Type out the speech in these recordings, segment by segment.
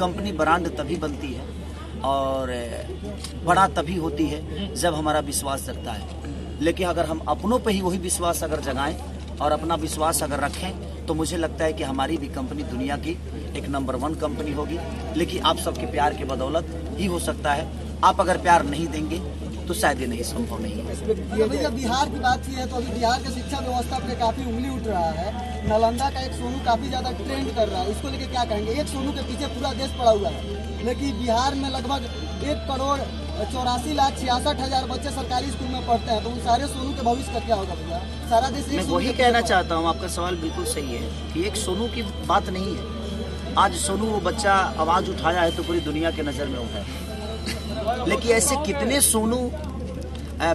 Company brand तभी बनती है और बड़ा तभी होती है जब हमारा विश्वास जगता है। लेकिन अगर हम अपनों पे ही वही विश्वास अगर जगाएं और अपना विश्वास अगर रखें तो मुझे लगता है कि हमारी भी कंपनी दुनिया की एक नंबर 1 कंपनी होगी। लेकिन आप सबके प्यार के बदौलत ही हो सकता है। आप अगर प्यार नहीं देंगे तो शायद ये नहीं संभव नहीं है। अभी जब बिहार की बात की है तो अभी बिहार की शिक्षा व्यवस्था पे काफी उंगली उठ रहा है। नालंदा का एक सोनू काफी ज्यादा ट्रेंड कर रहा है, इसको लेके क्या कहेंगे? एक सोनू के पीछे पूरा देश पड़ा हुआ है, लेकिन बिहार में लगभग 1,84,66,000 बच्चे सरकारी स्कूल में पढ़ते हैं, तो उन सारे सोनू के भविष्य का क्या होगा भैया? सारा देश मैं वही कहना चाहता हूँ। आपका सवाल बिल्कुल सही है कि एक सोनू की बात नहीं है। आज सोनू वो बच्चा आवाज उठाया है तो पूरी दुनिया के नजर में उठा है। लेकिन ऐसे कितने सोनू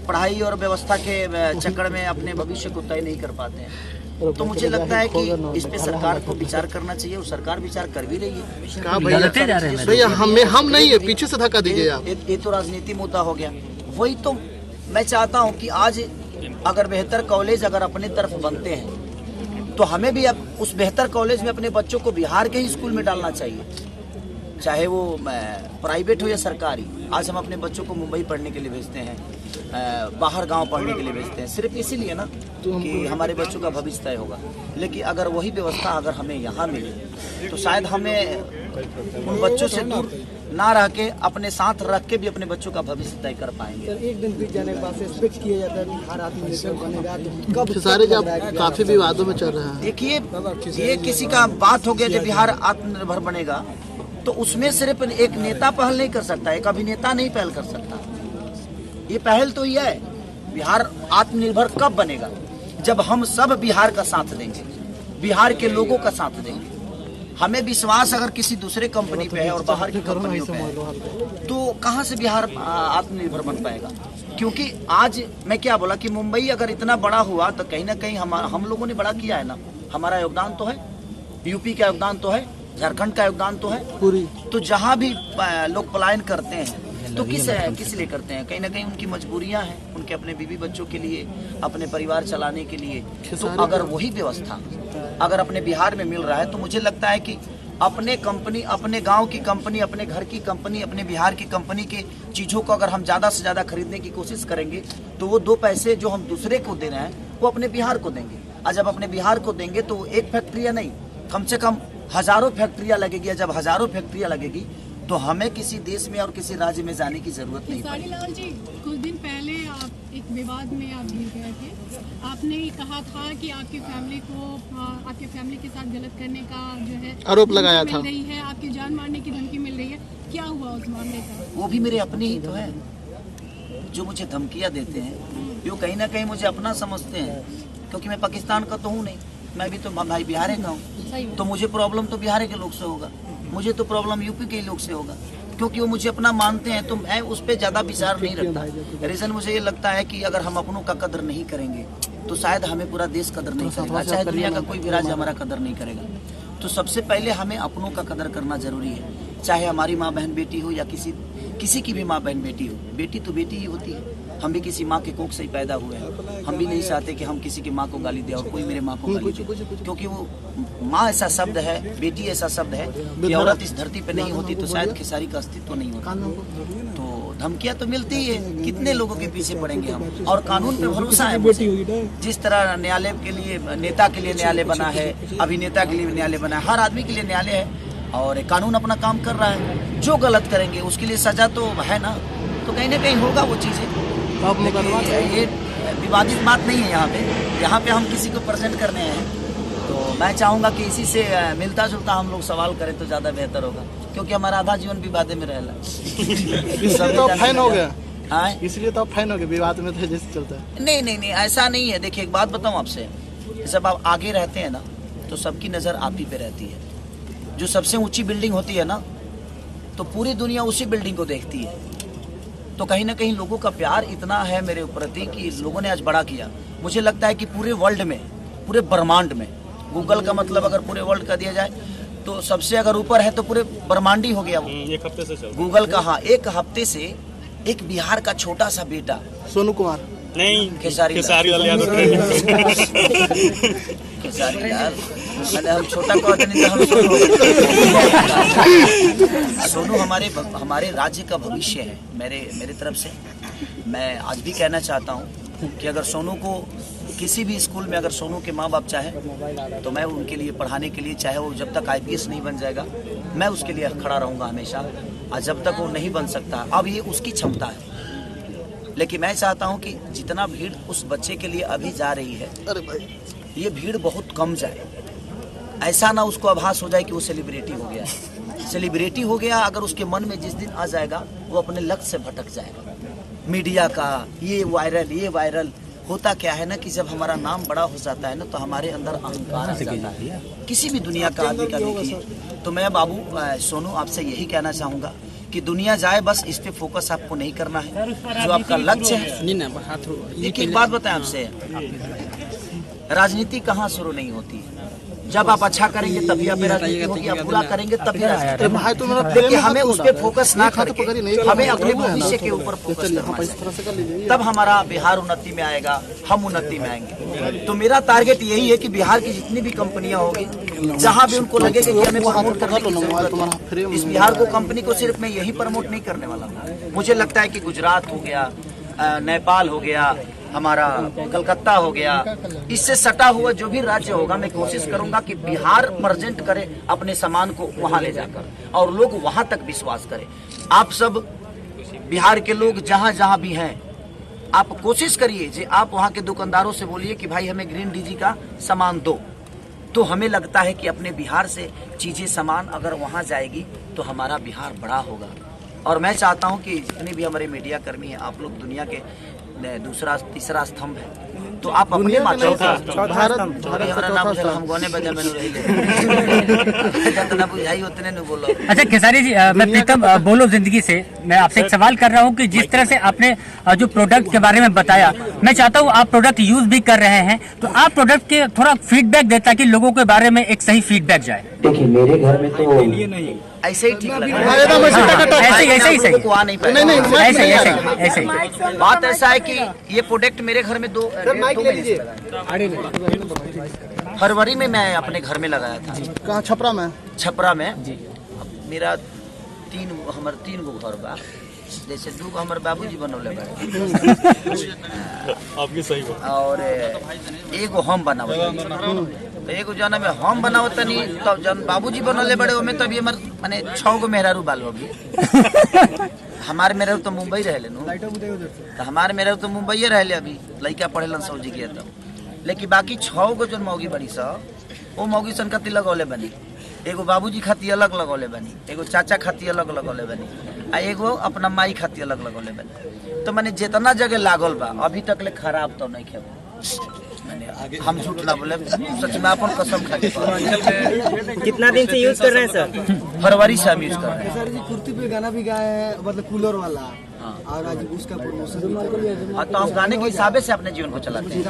पढ़ाई और व्यवस्था के चक्कर में अपने भविष्य को तय नहीं कर पाते हैं। तो मुझे लगता है कि इस पे सरकार को विचार करना चाहिए और सरकार विचार कर भी रही है। भैया हम नहीं है, पीछे से धक्का दीजिए आप। ये तो राजनीति मुद्दा हो गया। वही तो मैं चाहता हूँ कि आज अगर बेहतर कॉलेज अगर अपने तरफ बनते हैं तो हमें भी अब उस बेहतर कॉलेज में अपने बच्चों को बिहार के ही स्कूल में डालना चाहिए, चाहे वो प्राइवेट हो या सरकारी। आज हम अपने बच्चों को मुंबई पढ़ने के लिए भेजते हैं, बाहर गांव पढ़ने के लिए भेजते हैं, सिर्फ इसीलिए ना कि हमारे बच्चों का भविष्य तय होगा। लेकिन अगर वही व्यवस्था अगर हमें यहाँ मिले तो शायद हमें उन बच्चों से दूर ना रह के अपने साथ रख के भी अपने बच्चों का भविष्य तय कर पाएंगे। एक दिन बीत जाने के बाद एक्सपेक्ट किया जाता है बिहार आत्मनिर्भर बनेगा, तो कब सारे जब काफी विवादों में चल रहा है। देखिए, ये किसी का बात हो गया जब बिहार आत्मनिर्भर बनेगा तो उसमें सिर्फ एक नेता पहल नहीं कर सकता, एक अभिनेता नहीं पहल कर सकता। ये पहल तो यह है, बिहार आत्मनिर्भर कब बनेगा? जब हम सब बिहार का साथ देंगे, बिहार के लोगों का साथ देंगे। हमें विश्वास अगर किसी दूसरे कंपनी पे है और बाहर की कंपनियों पे है तो कहां से बिहार आत्मनिर्भर बन पाएगा? क्योंकि आज मैं क्या बोला कि मुंबई अगर इतना बड़ा हुआ तो कहीं ना कहीं हम लोगों ने बड़ा किया है ना। हमारा योगदान तो है, यूपी का योगदान तो है, झारखंड का योगदान तो है पूरी। तो जहाँ भी लोग पलायन करते हैं तो किस लिए करते हैं? कहीं ना कहीं उनकी मजबूरियां हैं, उनके अपने बीवी बच्चों के लिए, अपने परिवार चलाने के लिए। तो अगर वही व्यवस्था अगर अपने बिहार में मिल रहा है तो मुझे लगता है कि अपने कंपनी, अपने गांव की कंपनी, अपने घर की कंपनी, अपने बिहार की कंपनी के चीजों को अगर हम ज्यादा से ज्यादा खरीदने की कोशिश करेंगे तो वो 2 पैसे जो हम दूसरे को दे रहे हैं वो अपने बिहार को देंगे। और जब अपने बिहार को देंगे तो एक फैक्ट्रियां नहीं, कम से कम हजारों फैक्ट्रियां लगेगी। जब हजारों फैक्ट्रियां लगेगी तो हमें किसी देश में और किसी राज्य में जाने की जरूरत नहीं पड़ेगी। लाल जी, कुछ दिन पहले आप एक विवाद में आप घिर गए थे। आपने कहा था कि आपकी फैमिली के साथ गलत करने का जो है आरोप लगाया था, रही है, आपकी जान मारने की धमकी मिल रही है। क्या हुआ उस मामले का? वो भी मेरे अपने ही तो है जो मुझे धमकियां देते हैं। वो कहीं ना कहीं मुझे अपना समझते हैं, क्योंकि मैं पाकिस्तान का तो हूँ नहीं, मैं भी तो भाई बिहार का हूँ। तो मुझे प्रॉब्लम तो बिहार के लोग से होगा, मुझे तो प्रॉब्लम यूपी के लोग से होगा, क्योंकि वो मुझे अपना मानते हैं। तो मैं उस पर ज्यादा विचार नहीं रखता। रीजन मुझे ये लगता है कि अगर हम अपनों का कदर नहीं करेंगे तो शायद हमें पूरा देश कदर नहीं करेगा, चाहे दुनिया का कोई भी राज्य हमारा कदर नहीं करेगा। तो सबसे पहले हमें अपनों का कदर करना जरूरी है, चाहे हमारी माँ बहन बेटी हो या किसी की भी माँ बहन बेटी हो। बेटी तो बेटी ही होती है। हम भी किसी माँ के कोख से ही पैदा हुए हैं। हम भी नहीं चाहते कि हम किसी की माँ को गाली दे और कोई मेरे माँ को गाली दे, क्योंकि वो माँ ऐसा शब्द है, बेटी ऐसा शब्द है कि औरत इस धरती पे नहीं होती तो शायद खेसारी का अस्तित्व नहीं होता। तो धमकियां तो मिलती ही है, कितने लोगों के पीछे पड़ेंगे हम? और कानून पे भरोसा है मुझे। जिस तरह न्यायालय के लिए, नेता के लिए न्यायालय बना है, अभिनेता के लिए न्यायालय बना है, हर आदमी के लिए न्यायालय है और कानून अपना काम कर रहा है। जो गलत करेंगे उसके लिए सजा तो है ना, तो कहीं ना कहीं होगा वो चीजें। ये विवादित बात नहीं है। यहाँ पे हम किसी को प्रेजेंट करने हैं, तो मैं चाहूंगा कि इसी से मिलता जुलता हम लोग सवाल करें तो ज्यादा बेहतर होगा, क्योंकि हमारा आधा जीवन विवादे में रहेला। इसलिए तो फैन हो गया। हाँ, इसलिए तो फैन हो गया, विवाद में तो जैसे चलता है। नहीं, ऐसा नहीं है। देखिए, एक बात बताऊं आपसे, जब आप आगे रहते हैं ना तो सबकी नजर आप ही पे रहती है। जो सबसे ऊंची बिल्डिंग होती है ना तो पूरी दुनिया उसी बिल्डिंग को देखती है। तो कहीं ना कहीं लोगों का प्यार इतना है मेरे प्रति कि लोगों ने आज बड़ा किया। मुझे लगता है कि पूरे वर्ल्ड में, पूरे ब्रह्मांड में, गूगल का मतलब अगर पूरे वर्ल्ड का दिया जाए तो सबसे अगर ऊपर है तो पूरे ब्रह्मांड ही हो गया वो। एक हफ्ते से चल गूगल का, हाँ, एक हफ्ते से एक बिहार का छोटा सा बेटा सोनू कुमार नहीं, खेसारी वाले खेसारी यार, अरे हम छोटा कहते नहीं तो हम सोनू हमारे राज्य का भविष्य है। मेरे तरफ से मैं आज भी कहना चाहता हूँ कि अगर सोनू को किसी भी स्कूल में अगर सोनू के माँ बाप चाहे तो मैं उनके लिए पढ़ाने के लिए, चाहे वो जब तक IPS नहीं बन जाएगा मैं उसके लिए खड़ा रहूँगा हमेशा, और जब तक वो नहीं बन सकता अब ये उसकी क्षमता है। लेकिन मैं चाहता हूँ कि जितना भीड़ उस बच्चे के लिए अभी जा रही है, अरे भाई ये भीड़ बहुत कम जाए। ऐसा ना उसको आभास हो जाए कि वो सेलिब्रिटी हो गया है। सेलिब्रिटी हो गया अगर उसके मन में जिस दिन आ जाएगा वो अपने लक्ष्य से भटक जाएगा। मीडिया का ये वायरल होता क्या है ना कि जब हमारा नाम बड़ा हो जाता है ना तो हमारे अंदर अहंकार आ जाता है। किसी भी दुनिया का आदमी का देखिए। तो मैं बाबू सोनू आपसे यही कहना चाहूँगा कि दुनिया जाए, बस इस पे फोकस आपको नहीं करना है। जो आपका लक्ष्य है, एक बात बताएं आपसे, राजनीति कहाँ शुरू नहीं होती है। जब आप अच्छा करेंगे तभी आप राजनीति होगी, आप बुरा करेंगे तभी राजनीति। भाई तो मेरा देखिए हमें उस पर फोकस ना करके हमें अपने भविष्य के ऊपर फोकस करना चाहिए। तब हमारा बिहार उन्नति में आएगा, हम उन्नति में आएंगे। तो मेरा टारगेट यही है कि बिहार की जितनी भी कंपनियां होगी, जहां भी उनको लगेगा कि हमें प्रमोट करने की जरूरत है, इस बिहार को कंपनी को सिर्फ मैं यही प्रमोट नहीं करने वाला हूँ। मुझे लगता है कि गुजरात हो गया, नेपाल हो गया, हमारा कलकत्ता हो गया, इससे सटा हुआ जो भी राज्य होगा मैं कोशिश करूंगा कि बिहार प्रेजेंट करे अपने सामान को वहां ले जाकर, और लोग वहां तक विश्वास करें। आप सब बिहार के लोग जहां जहां भी हैं, आप कोशिश करिए कि आप वहां के दुकानदारों से बोलिए कि भाई हमें ग्रीन डीजी का सामान दो। तो हमें लगता है कि अपने बिहार से चीजें सामान अगर वहां जाएगी तो हमारा बिहार बड़ा होगा। और मैं चाहता हूं कि जितने भी हमारे मीडिया कर्मी हैं, आप लोग दुनिया के दूसरा तीसरा स्तंभ है, तो आप अपने माध्यम से हम गाने बजे में रही जितना बुझाई उतने नहीं बोलो। अच्छा खेसारी जी, मैं प्रीतम बोलो जिंदगी से मैं आपसे एक सवाल कर रहा हूँ कि जिस तरह से आपने जो प्रोडक्ट के बारे में बताया, मैं चाहता हूँ आप प्रोडक्ट यूज भी कर रहे हैं तो आप प्रोडक्ट के थोड़ा फीडबैक दें ताकि लोगों के बारे में एक सही फीडबैक जाए। देखिए मेरे घर में तो ऐसे ही ठीक लगा, ऐसे ही को आ नहीं पाएगा। ऐसे बात ऐसा है कि ये प्रोडक्ट मेरे घर में दो फरवरी में मैं अपने घर में लगाया था। कहाँ? छपरा में। छपरा में मेरा तीन गो घर बा, जैसे 2 गो हमारे बाबूजी बनौले बड़े आपकी सही बात, और एगो हम बनावत, तो एगो जना में हम बनावत नहीं, तब जन बाबूजी बनौले बड़े ओमे तब ये माने 6 गो मेहरारू बाल होगी। हमारे मेहरारू तो मुंबई रहले नु, तो हमारे मेहरारू तो मुंबई रहले, अभी लड़का पढ़ेलन सौजी के तो। लेकिन बाकी 6 गो जो मौगी बड़ी सा, वो मौगी सन कति लगौले बनी। एगो बाबूजी खाती अलग लगौले बनी, एगो चाचा खाती अलग लगौले बनी, आ एगो अपना माई खाती अलग लगौले बनी। तो मैंने जितना जगह लागल बा अभी तक ले खराब तो नहीं खेबो। हम झूठ ना बोले, सच में अपन कसम खा के। कितना दिन से यूज कर रहे हैं सर? फरवरी से हम यूज कर रहे हैं। सर जी कुर्ती पे गाना भी गाए हैं, मतलब कूलर वाला, और आज उसका प्रमोशन भी कर लिया। तो हम गाने के हिसाबे से अपने जीवन को चलाते हैं।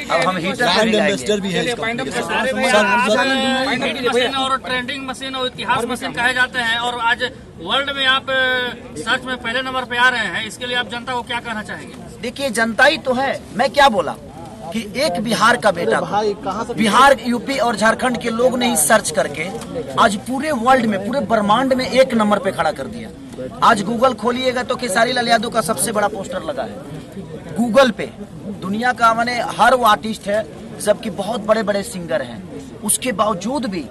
अब हम हीटर भी है मशीन और ट्रेंडिंग मशीन और इतिहास मशीन कहे जाते हैं, और आज वर्ल्ड में आप सर्च में पहले नंबर पे आ रहे हैं, इसके लिए आप जनता को क्या कहना चाहेंगे? देखिए जनता ही तो है, मैं क्या बोला कि एक बिहार का बेटा, बिहार, यूपी और झारखंड के लोग ने ही सर्च करके आज पूरे वर्ल्ड में, पूरे ब्रह्मांड में 1 नंबर पे खड़ा कर दिया। आज गूगल खोलिएगा तो खेसारी लाल यादव का सबसे बड़ा पोस्टर लगा है गूगल पे। दुनिया का माने हर वो आर्टिस्ट है, जबकि बहुत बड़े बड़े सिंगर हैं, उसके बावजूद भी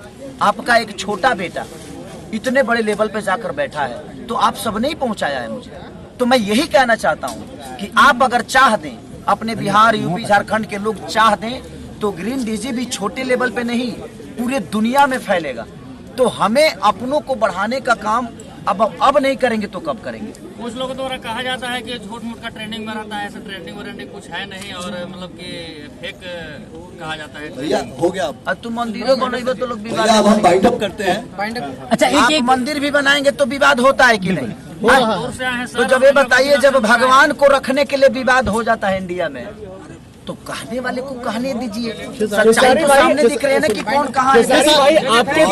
आपका एक छोटा बेटा इतने बड़े लेवल पे जाकर बैठा है, तो आप सबने ही पहुंचाया है मुझे। तो मैं यही कहना चाहता हूं कि आप अगर चाह दें, अपने बिहार, यूपी, झारखंड के लोग चाह दें, तो ग्रीन डीजी भी छोटे लेवल पे नहीं पूरे दुनिया में फैलेगा। तो हमें अपनों को बढ़ाने का काम अब नहीं करेंगे तो कब करेंगे? कुछ लोगों द्वारा कहा जाता है कि झूठ मूठ का ट्रेंडिंग में रहता है, ऐसा ट्रेंडिंग कुछ है नहीं, और मतलब कि फेक कहा जाता है। हो गया अब तुम मंदिरों बनाएंगे तो लोग विवाद, हम बाइंड अप करते हैं। अच्छा आप मंदिर भी बनाएंगे तो विवाद होता है कि नहीं? दूर से आए हैं तो सर, जब ये बताइए, जब भगवान को रखने के लिए विवाद हो जाता है इंडिया में, तो कहने वाले को कहने दीजिए। सच्चाई तो सामने दिख रहे हैं ना कि कौन कहाँ है। आपके